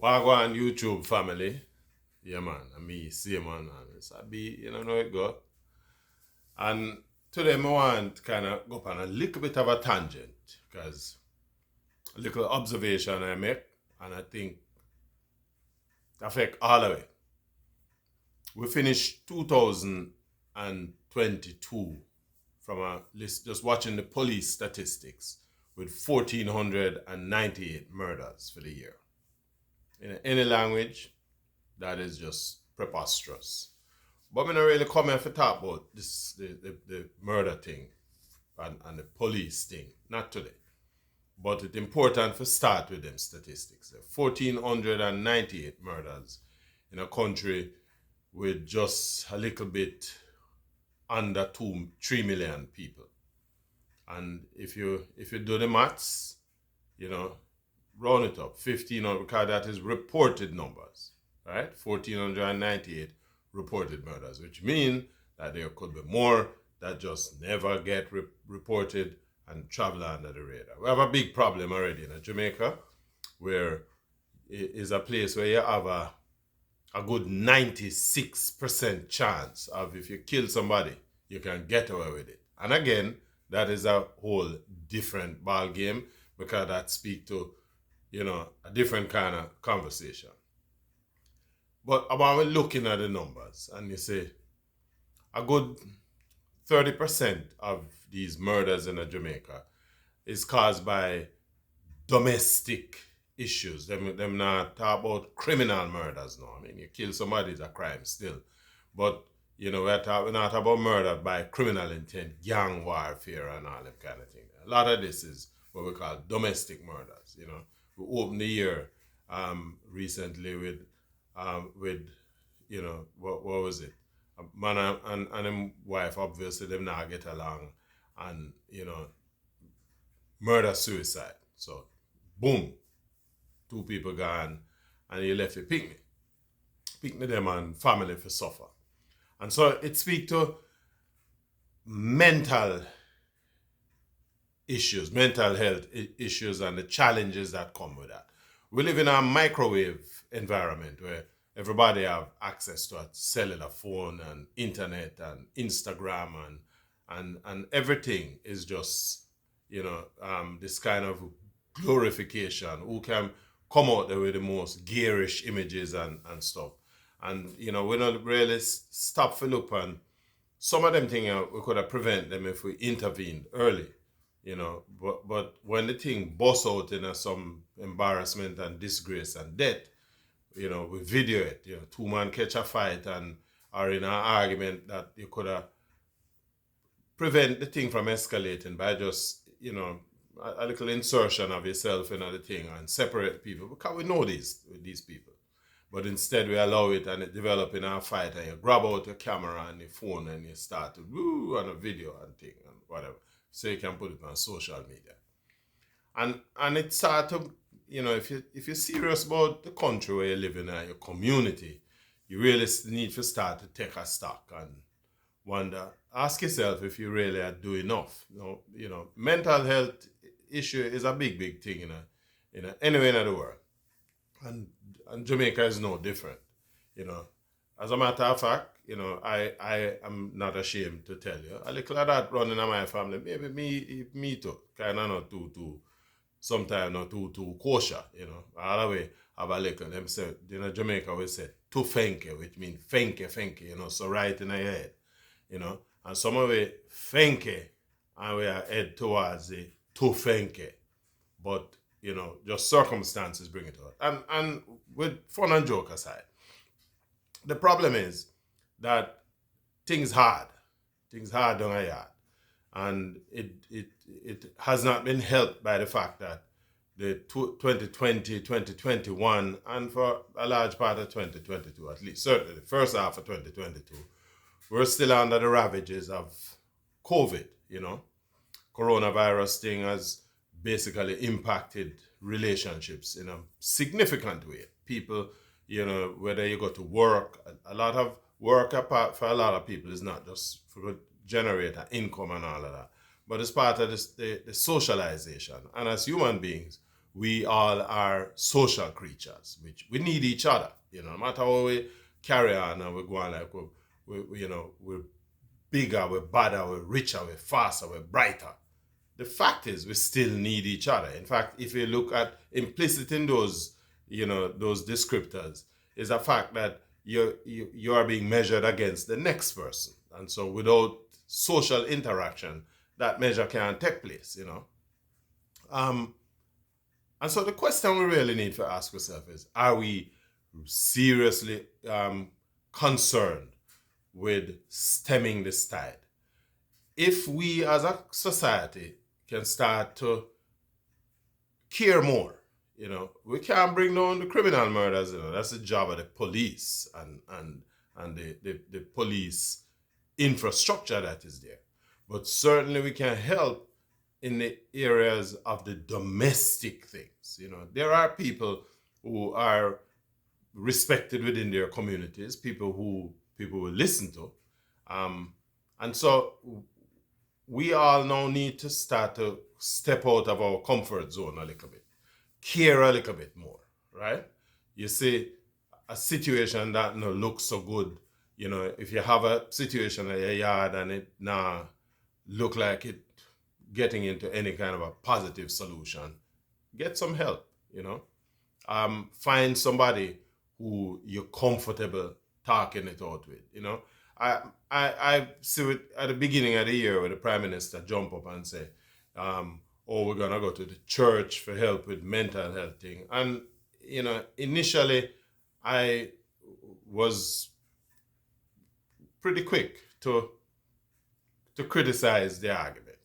Wagwan YouTube family. Yeah, man. And me, same man. And Missa B, you know it go. And today, I want to kind of go on a little bit of a tangent because a little observation I make, and I think affect all of it. We finished 2022 from a list, just watching the police statistics with 1,498 murders for the year. In any language, that is just preposterous. But I'm not really coming to talk about this the murder thing and the police thing, not today. But it's important to start with them statistics. 1,498 murders in a country with just a little bit under 3 million people. And if you do the maths, round it up, 1,500, because that is reported numbers, right? 1,498 reported murders, which means that there could be more that just never get reported and travel under the radar. We have a big problem already in Jamaica, where it is a place where you have a good 96% chance of, if you kill somebody, you can get away with it. And again, that is a whole different ball game, because that speaks to, a different kind of conversation. But about looking at the numbers, and you say a good 30% of these murders in Jamaica is caused by domestic issues. Them not talk about criminal murders now. I mean, you kill somebody is a crime still. But, we're not about murder by criminal intent, gang warfare and all that kind of thing. A lot of this is what we call domestic murders. We opened the year recently with what was it? A man and his wife, obviously, them not get along, and, murder suicide. So, boom, 2 people gone, and you left a picnic. Picnic them and family for suffer. And so it speaks to mental issues, mental health issues, and the challenges that come with that. We live in a microwave environment where everybody have access to a cellular phone and internet and Instagram and everything is just, this kind of glorification. Who can come out there with the most garish images and stuff. And, we don't really stop for look on some of them things. We could have prevented them if we intervened early, but when the thing busts out in some embarrassment and disgrace and death, we video it. 2 men catch a fight and are in an argument that you could have prevent the thing from escalating by just, a little insertion of yourself in the thing and separate people, because we know these people. But instead we allow it and it develop in a fight, and you grab out your camera and your phone and you start to woo on a video and thing and whatever. So you can put it on social media. And it start to, if you're serious about the country where you live in and your community, you really need to start to take a stock and wonder, ask yourself if you really are doing enough. Mental health issue is a big thing anywhere in the world. And Jamaica is no different. As a matter of fact, I am not ashamed to tell you, a little of that running in my family, maybe me too, kind of not too sometimes not too kosher, all the way have a little, them say, Jamaica we say, too fenke, which means fenke, so right in the head, and some of it fenke, and we are head towards the too fenke, but, just circumstances bring it out. And with fun and joke aside, the problem is that things hard down a yard. And it has not been helped by the fact that the 2020, 2021, and for a large part of 2022, at least, certainly the first half of 2022, we're still under the ravages of COVID, Coronavirus thing has basically impacted relationships in a significant way. People, whether you go to work, a lot of work apart for a lot of people is not just for generate an income and all of that, but it's part of the socialization. And as human beings, we all are social creatures, which we need each other. No matter how we carry on and we're going like we're bigger, we're better, we're richer, we're faster, we're brighter. The fact is, we still need each other. In fact, if you look at implicit in those, those descriptors, is the fact that you are being measured against the next person, and so without social interaction, that measure can't take place. And so the question we really need to ask ourselves is: are we seriously concerned with stemming this tide? If we as a society can start to care more, we can't bring down the criminal murders. That's the job of the police and the police infrastructure that is there. But certainly we can help in the areas of the domestic things. There are people who are respected within their communities, people who people will listen to. And so we all now need to start to step out of our comfort zone a little bit, care a little bit more, right? You see, a situation that looks so good, if you have a situation in your yard and it look like it getting into any kind of a positive solution, get some help, find somebody who you're comfortable talking it out with, I see it at the beginning of the year where the Prime Minister jump up and say, we're going to go to the church for help with mental health thing. And, initially I was pretty quick to criticize the argument,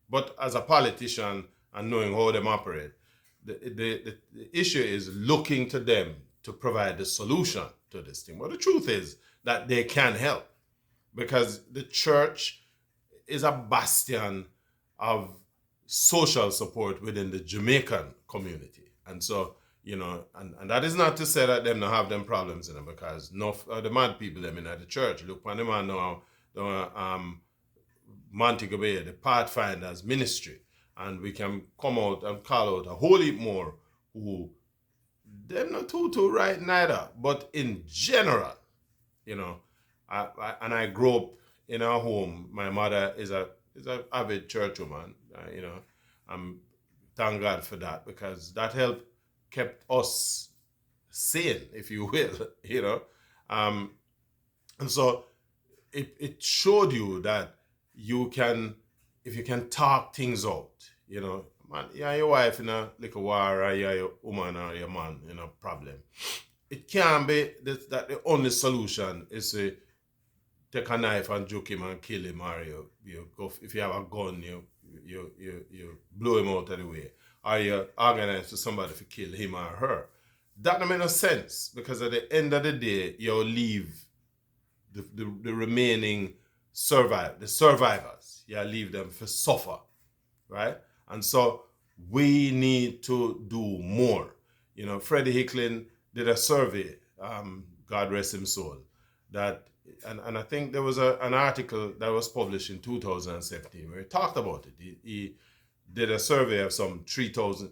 But as a politician and knowing how them operate, the issue is looking to them to provide the solution to this thing. But the truth is that they can help, because the church is a bastion of social support within the Jamaican community. And so, and that is not to say that them don't have them problems in them, because no the mad people them in the church. Look, when the man know Montego Bay, the Pathfinders ministry, and we can come out and call out a whole heap more who they're not too right neither. But in general, I grew up in a home. My mother is a avid church woman. I'm thank God for that, because that helped kept us sane, if you will. And so it showed you that you can, if you can talk things out, man, your wife in a little war, or your woman or your man in a problem. It can't be that the only solution is to take a knife and juke him and kill him, or you go, if you have a gun, you blow him out of the way, or you organize for somebody to kill him or her. That don't make no sense, because at the end of the day, you'll leave the remaining survivors. You leave them to suffer, right? And so we need to do more. Freddie Hicklin did a survey, God rest his soul, that, and I think there was an article that was published in 2017 where he talked about it. He did a survey of some 3,000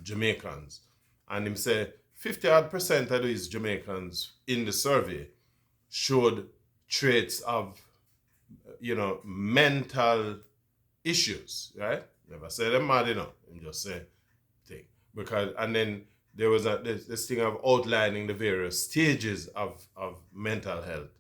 Jamaicans, and he said 50% of these Jamaicans in the survey showed traits of, mental issues, right? Never say them mad, I'm just say thing. Because, and then there was this thing of outlining the various stages of mental health,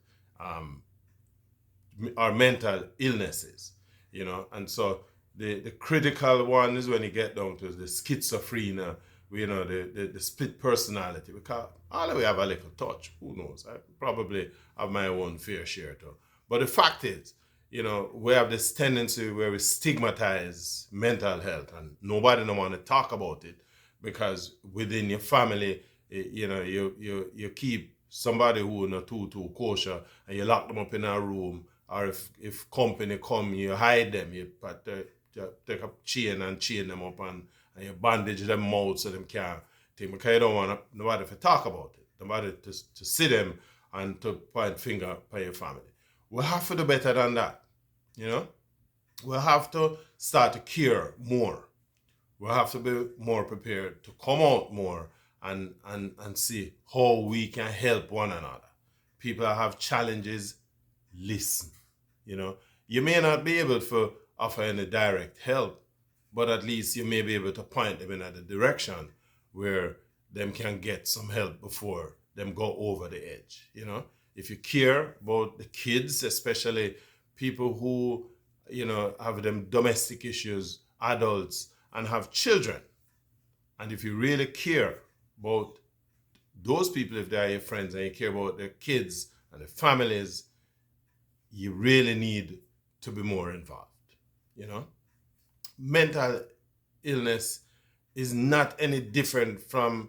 or mental illnesses, and so the critical one is when you get down to the schizophrenia, the split personality, because all of we have a little touch, who knows, I probably have my own fair share too. But the fact is, we have this tendency where we stigmatize mental health, and nobody don't want to talk about it, because within your family, you keep somebody who not too kosher, and you lock them up in a room, or if company come, you hide them, you take a chain and chain them up, and you bandage them mouth so them can't think, because you don't want nobody to talk about it, nobody to see them and to point finger by your family. We have to do better than that, We have to start to care more. We'll have to be more prepared to come out more and see how we can help one another. People that have challenges, listen. You know, you may not be able to offer any direct help, but at least you may be able to point them in a direction where them can get some help before them go over the edge. You know, if you care about the kids, especially people who, you know, have them domestic issues, adults, and have children, and if you really care about those people, if they are your friends, and you care about their kids and their families, you really need to be more involved. You know, mental illness is not any different from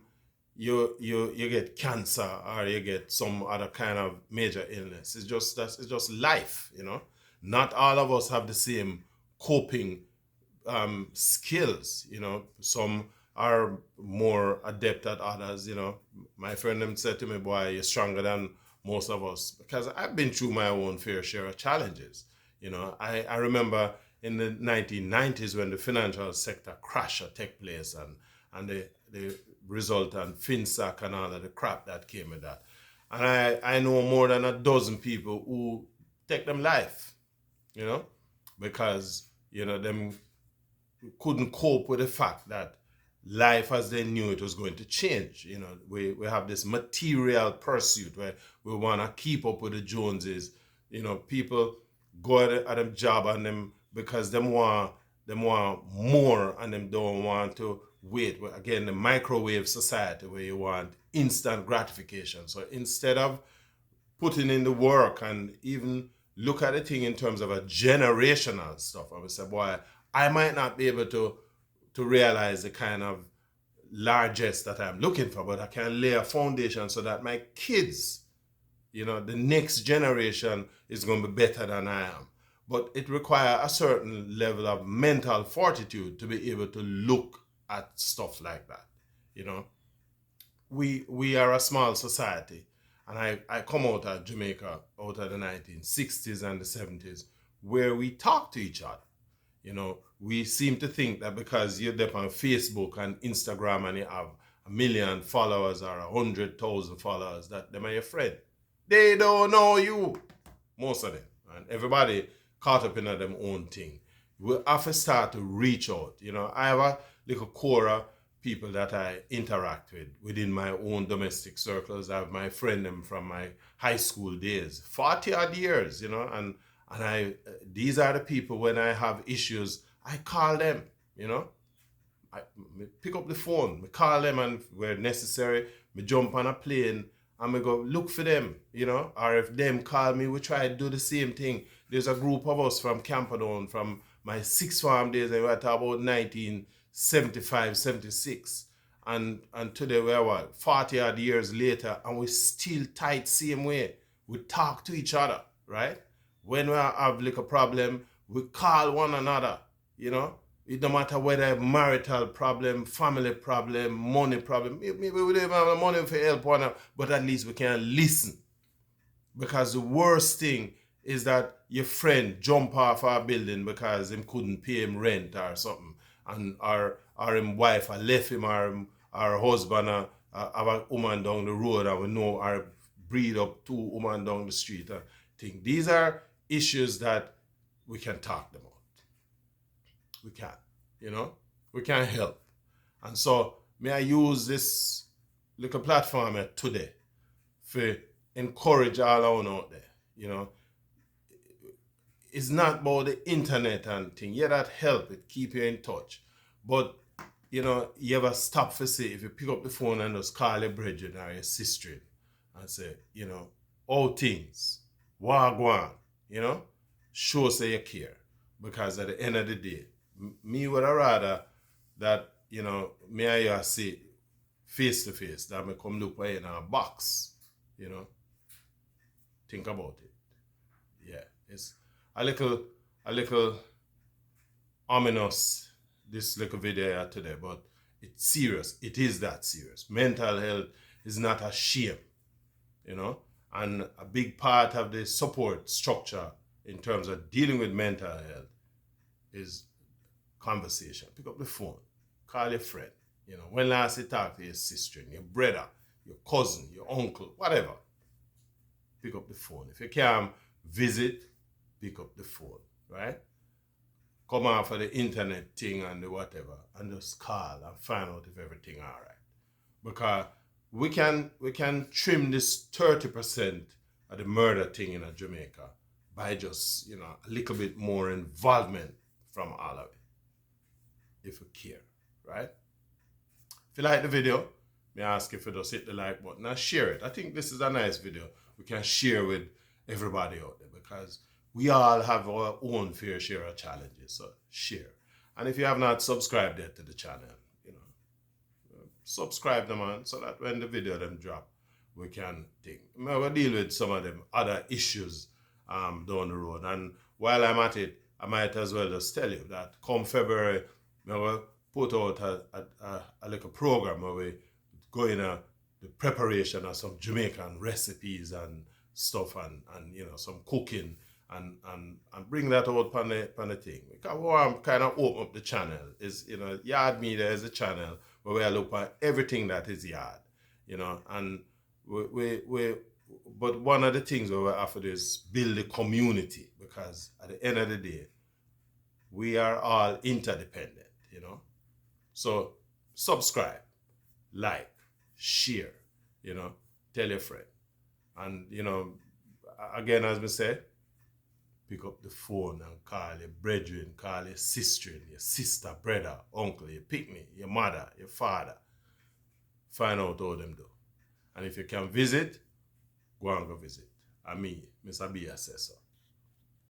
you get cancer or you get some other kind of major illness. It's just life. You know, not all of us have the same coping skills. You know, some are more adept at others. You know, my friend them said to me, "Boy, you're stronger than most of us," because I've been through my own fair share of challenges. You know, I remember in the 1990s when the financial sector crash took place and the resultant FinSac and all of the crap that came with that. And I know more than a dozen people who take them life, you know, because, you know, them couldn't cope with the fact that life as they knew it was going to change. You know, we have this material pursuit where we want to keep up with the Joneses. You know, people go at them job and them because them want more and them don't want to wait. Again, the microwave society where you want instant gratification. So instead of putting in the work and even look at the thing in terms of a generational stuff, I would say, boy, I might not be able to realize the kind of largesse that I'm looking for, but I can lay a foundation so that my kids, you know, the next generation is going to be better than I am. But it requires a certain level of mental fortitude to be able to look at stuff like that. You know, we are a small society, and I come out of Jamaica out of the 1960s and the 70s where we talk to each other. You know, we seem to think that because you're there on Facebook and Instagram and you have 1 million followers or 100,000 followers, that them are your friend. They don't know you, most of them. And everybody caught up in their own thing. We have to start to reach out. You know, I have a little core of people that I interact with within my own domestic circles. I have my friend them from my high school days, 40 odd years, you know, and these are the people when I have issues, I call them, you know. I pick up the phone, I call them, and where necessary, I jump on a plane and I go look for them, you know. Or if them call me, we try to do the same thing. There's a group of us from Camperdown, from my sixth farm days, and we're talking about 1975, 76. And today we're what, 40 odd years later, and we still tight same way. We talk to each other, right? When we have like a problem, we call one another, you know. It don't matter whether marital problem, family problem, money problem. Maybe we don't have money for help one another, but at least we can listen. Because the worst thing is that your friend jump off our building because him couldn't pay him rent or something, and our him wife left him, or our husband have a woman down the road, and we know our breed up 2 women down the street. Think these are issues that we can talk about. We can, you know, we can help. And so may I use this little platform today for encourage all out there, you know. It's not about the internet and thing. Yeah, that help, it keep you in touch. But, you know, you ever stop for say, if you pick up the phone and just call your brethren or your sister and say, you know, all things, wagwan, you know, show say you care. Because at the end of the day, me would rather that, you know, me and you see face to face than me come look in a box, you know. Think about it. Yeah, it's a little ominous, this little video today, but it's serious. It is that serious. Mental health is not a shame, you know. And a big part of the support structure in terms of dealing with mental health is conversation. Pick up the phone, Call your friend. You know, when last you talk to your sister, your brother, your cousin, your uncle, whatever, pick up the phone. If you can't visit, pick up the phone, right? Come off of the internet thing and the whatever, and just call and find out if everything all right. Because we can trim this 30% of the murder thing in Jamaica by just, you know, a little bit more involvement from all of it, if you care, right? If you like the video, may I ask you if you just hit the like button and share it. I think this is a nice video. We can share with everybody out there because we all have our own fair share of challenges. So share. And if you have not subscribed yet to the channel, you know, subscribe them on so that when the video them drop, we can think. We'll deal with some of them other issues down the road. And while I'm at it, I might as well just tell you that come February, we'll put out a little program where we go in the preparation of some Jamaican recipes and stuff and you know, some cooking and bring that out on the thing. Because we want to kind of open up the channel. Is, you know, Yard Media is a channel where we look at everything that is yard, you know, and but one of the things we have to do is build a community, because at the end of the day, we are all interdependent, you know. So subscribe, like, share, you know, tell your friend. And, you know, again, as we say, pick up the phone and call your brethren, call your sister, brother, uncle, your picnic, your mother, your father. Find out how them do. And if you can visit, go and go visit. And me, Missa B, assessor.